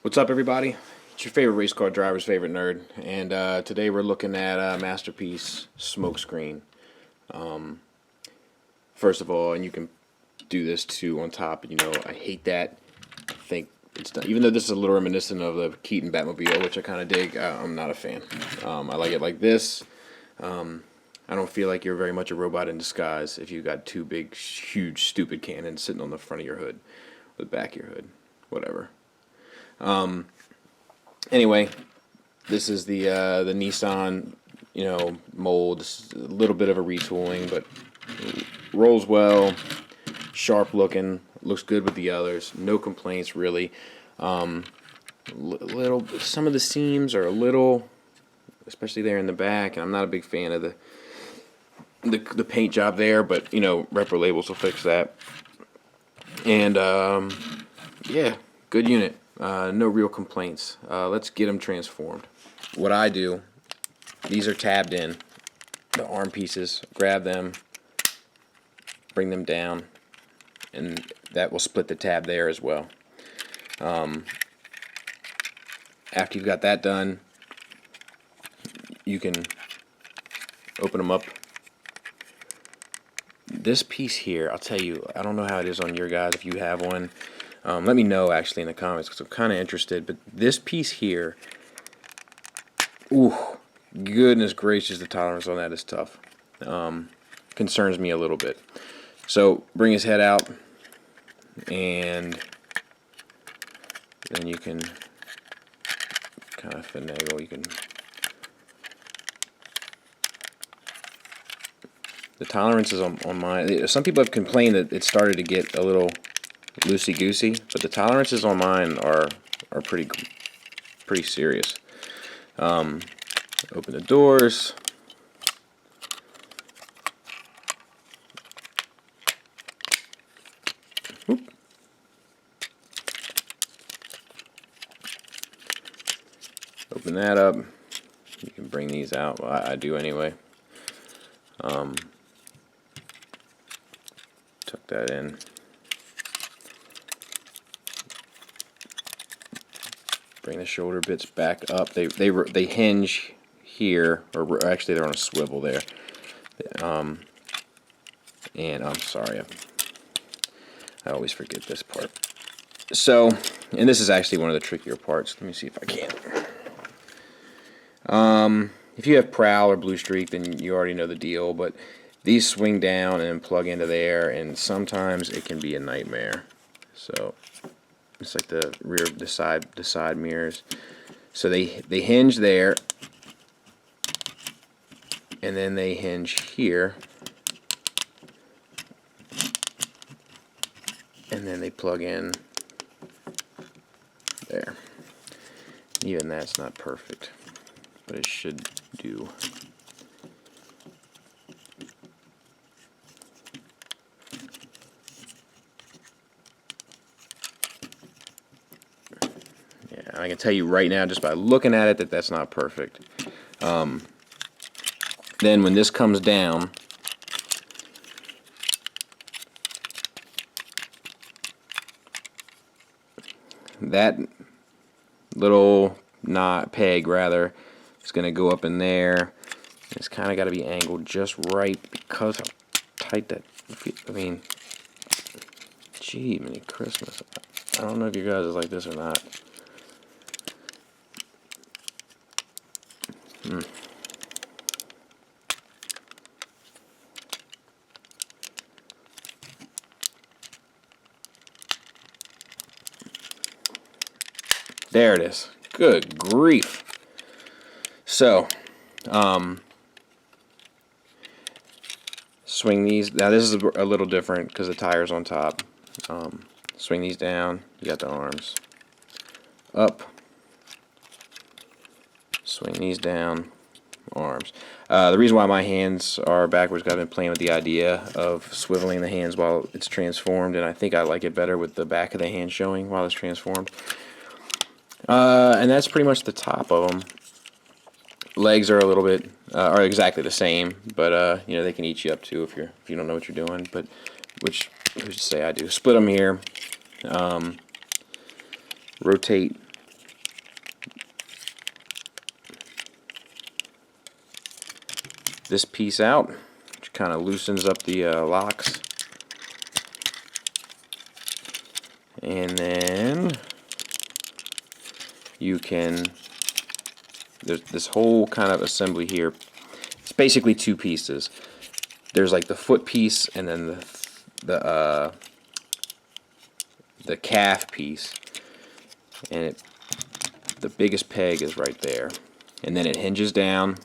What's up, everybody? It's your favorite race car driver's favorite nerd, and today we're looking at Masterpiece Smokescreen. First of all, and you can do this too on top. I hate that. I think it's done. Even though this is a little reminiscent of the Keaton Batmobile, which I kind of dig, I'm not a fan. I like it like this. I don't feel like you're very much a robot in disguise if you got two big, huge, stupid cannons sitting on the front of your hood, or the back of your hood, whatever. Anyway, this is the Nissan, mold. It's a little bit of a retooling, but rolls well, sharp looking, looks good with the others. No complaints really. Little, some of the seams are a little, especially there in the back, and I'm not a big fan of the paint job there, but Repro Labels will fix that. And yeah, good unit. No real complaints. Let's get them transformed. What I do, these are tabbed in, the arm pieces, grab them, bring them down, and that will split the tab there as well. After you've got that done, you can open them up. This piece here, I'll tell you, I don't know how it is on your guys if you have one. Let me know actually in the comments because I'm kind of interested. But this piece here, ooh, goodness gracious, the tolerance on that is tough. Concerns me a little bit. So bring his head out, and then you can kind of finagle. You can. The tolerance is on mine. Some people have complained that it started to get a little loosey-goosey, but the tolerances on mine are pretty serious. Open the doors. Whoop. Open that up. You can bring these out. Well, I do anyway. Tuck that in. Bring the shoulder bits back up. They hinge here, or actually they're on a swivel there. And I'm sorry, I always forget this part. So, and this is actually one of the trickier parts. Let me see if I can. If you have Prowl or Blue Streak, then you already know the deal. But these swing down and plug into there, and sometimes it can be a nightmare. So. It's like the rear, the side mirrors. So they hinge there, and then they hinge here, and then they plug in there. Even that's not perfect, but it should do. I can tell you right now, just by looking at it, that that's not perfect. Then when this comes down, that little peg rather is going to go up in there. It's kind of got to be angled just right because how tight that. I mean, gee, many Christmas. I don't know if you guys are like this or not. There it is. Good grief. So, swing these. Now this is a little different because the tire's on top. Swing these down. You got the arms up. Swing these down. Arms. The reason why my hands are backwards, I've been playing with the idea of swiveling the hands while it's transformed, and I think I like it better with the back of the hand showing while it's transformed. And that's pretty much the top of them. Legs are a little bit, are exactly the same, but they can eat you up too if you don't know what you're doing. But which say I do. Split them here. Rotate this piece out, which kind of loosens up the locks. And then you can, there's this whole kind of assembly here. It's basically two pieces. There's like the foot piece and then the calf piece. And the biggest peg is right there. And then it hinges down.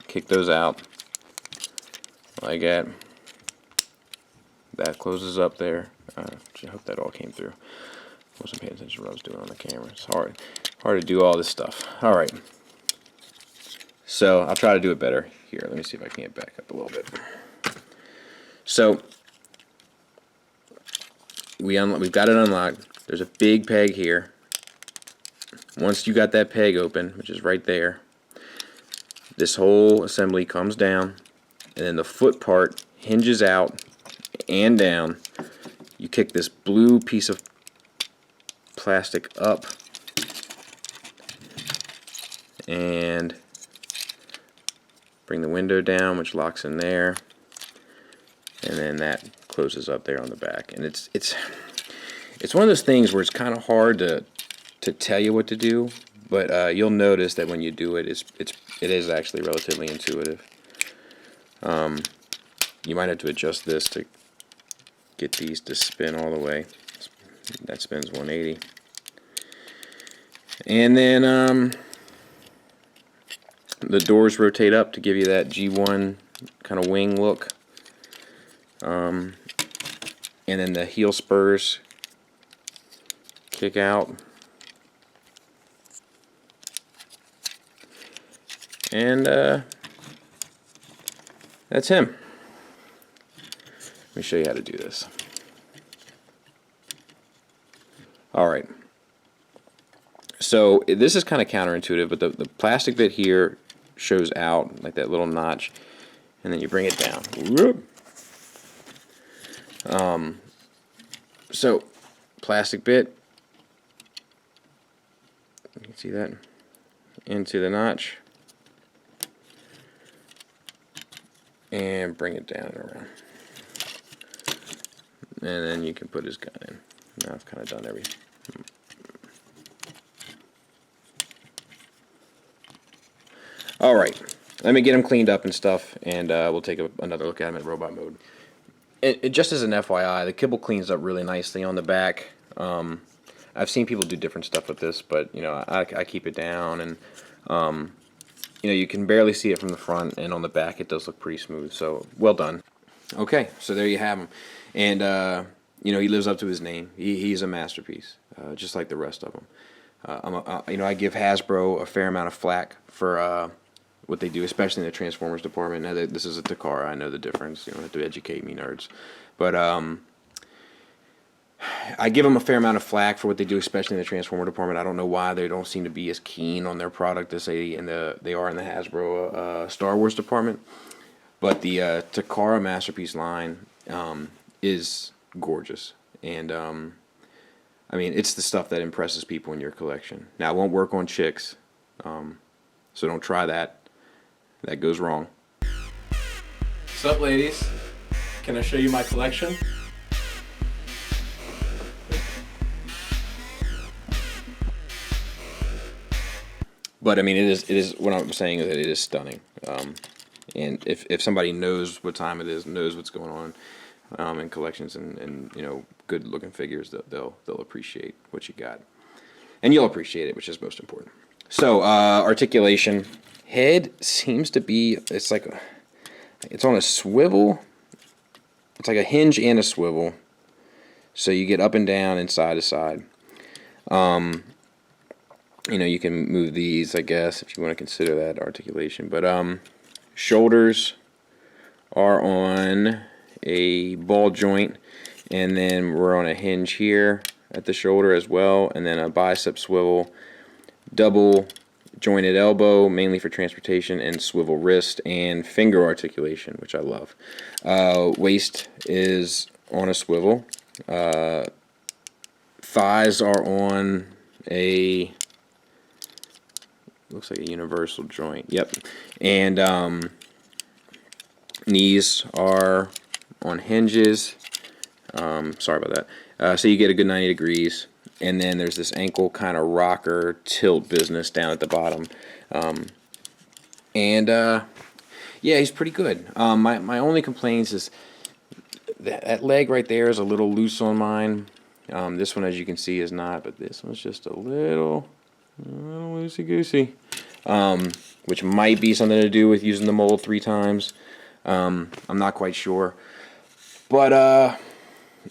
Kick those out like that. That closes up there. I hope that all came through. Wasn't paying attention to what I was doing on the camera. It's hard to do all this stuff. All right. So I'll try to do it better here. Let me see if I can get back up a little bit. So we've got it unlocked. There's a big peg here. Once you got that peg open, which is right there, this whole assembly comes down, and then the foot part hinges out and down. You kick this blue piece of plastic up and bring the window down, which locks in there, and then that closes up there on the back. And it's one of those things where it's kind of hard to tell you what to do, but you'll notice that when you do it, it is actually relatively intuitive. You might have to adjust this to get these to spin all the way. That spins 180. And then the doors rotate up to give you that G1 kind of wing look. And then the heel spurs kick out. And that's him. Let me show you how to do this. Alright. So this is kind of counterintuitive, but the plastic bit here shows out like that little notch, and then you bring it down. So plastic bit, you can see that, into the notch, and bring it down and around. And then you can put his gun in. Now I've kind of done everything. Alright, let me get him cleaned up and stuff, and we'll take another look at him in robot mode. Just as an FYI, the kibble cleans up really nicely on the back. I've seen people do different stuff with this, but you know, I keep it down, and you know, you can barely see it from the front, and on the back it does look pretty smooth, so well done. Okay, so there you have him. And you know, he lives up to his name. He's a masterpiece, just like the rest of them. You know, I give Hasbro a fair amount of flack for what they do, especially in the Transformers department. Now, this is a Takara. I know the difference. You don't have to educate me, nerds. But I give them a fair amount of flack for what they do, especially in the Transformer department. I don't know why they don't seem to be as keen on their product as they are in the Hasbro Star Wars department. But the Takara Masterpiece line is gorgeous, and I mean, it's the stuff that impresses people in your collection. Now, it won't work on chicks, so don't try that. That goes wrong. What's up, ladies? Can I show you my collection? But I mean, it is. What I'm saying is that it is stunning. And if somebody knows what time it is, knows what's going on in collections, and you know, good looking figures, they'll appreciate what you got, and you'll appreciate it, which is most important. So articulation head seems to be, it's on a swivel. It's like a hinge and a swivel, so you get up and down and side to side. You know, you can move these, I guess, if you want to consider that articulation. But shoulders are on a ball joint, and then we're on a hinge here at the shoulder as well, and then a bicep swivel, double jointed elbow, mainly for transportation, and swivel wrist, and finger articulation, which I love. Waist is on a swivel. Thighs are on a looks like a universal joint. Yep. And knees are on hinges. Sorry about that. So you get a good 90 degrees. And then there's this ankle kind of rocker tilt business down at the bottom. Yeah, he's pretty good. My only complaints is that leg right there is a little loose on mine. This one, as you can see, is not, but this one's just a little loosey-goosey, which might be something to do with using the mold 3 times. I'm not quite sure. But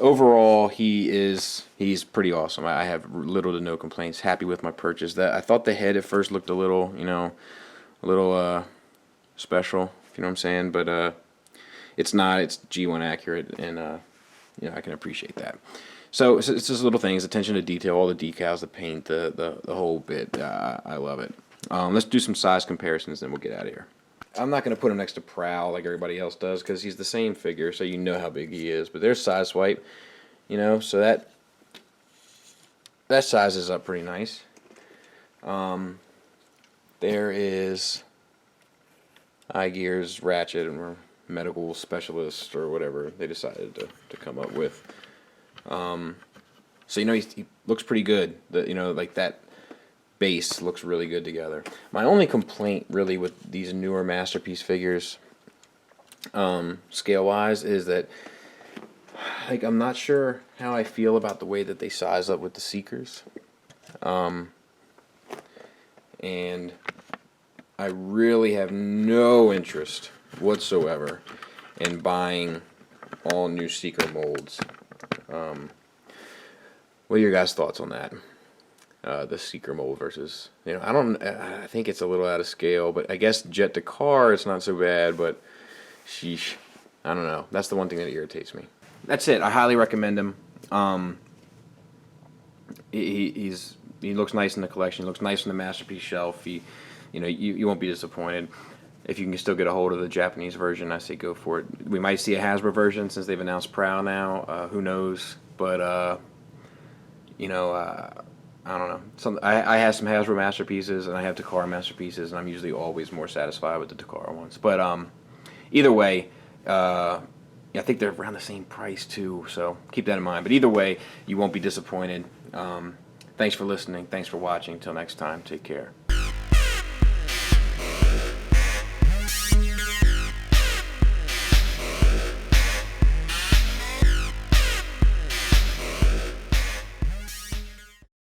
overall, he's pretty awesome. I have little to no complaints. Happy with my purchase. I thought the head at first looked a little, special, if you know what I'm saying, but it's not. It's G1 accurate, and I can appreciate that. So it's just little things, attention to detail, all the decals, the paint, the whole bit. I love it. Let's do some size comparisons, then we'll get out of here. I'm not going to put him next to Prowl like everybody else does, because he's the same figure, so you know how big he is. But there's Size Swipe, so that sizes up pretty nice. There is iGear's Ratchet, or medical specialist, or whatever they decided to come up with. So he looks pretty good. Like that base looks really good together. My only complaint really with these newer Masterpiece figures, scale-wise, is that I'm not sure how I feel about the way that they size up with the Seekers. And I really have no interest whatsoever in buying all new Seeker molds. What are your guys' thoughts on that? The Seeker mold versus, I think it's a little out of scale, but I guess Jet to Car, it's not so bad, but sheesh, I don't know. That's the one thing that irritates me. That's it. I highly recommend him. He looks nice in the collection. He looks nice on the Masterpiece shelf. You won't be disappointed. If you can still get a hold of the Japanese version, I say go for it. We might see a Hasbro version since they've announced Prowl now. Who knows? But I don't know. I have some Hasbro Masterpieces, and I have Takara Masterpieces, and I'm usually always more satisfied with the Takara ones. But either way, I think they're around the same price too, so keep that in mind. But either way, you won't be disappointed. Thanks for listening. Thanks for watching. Until next time, take care.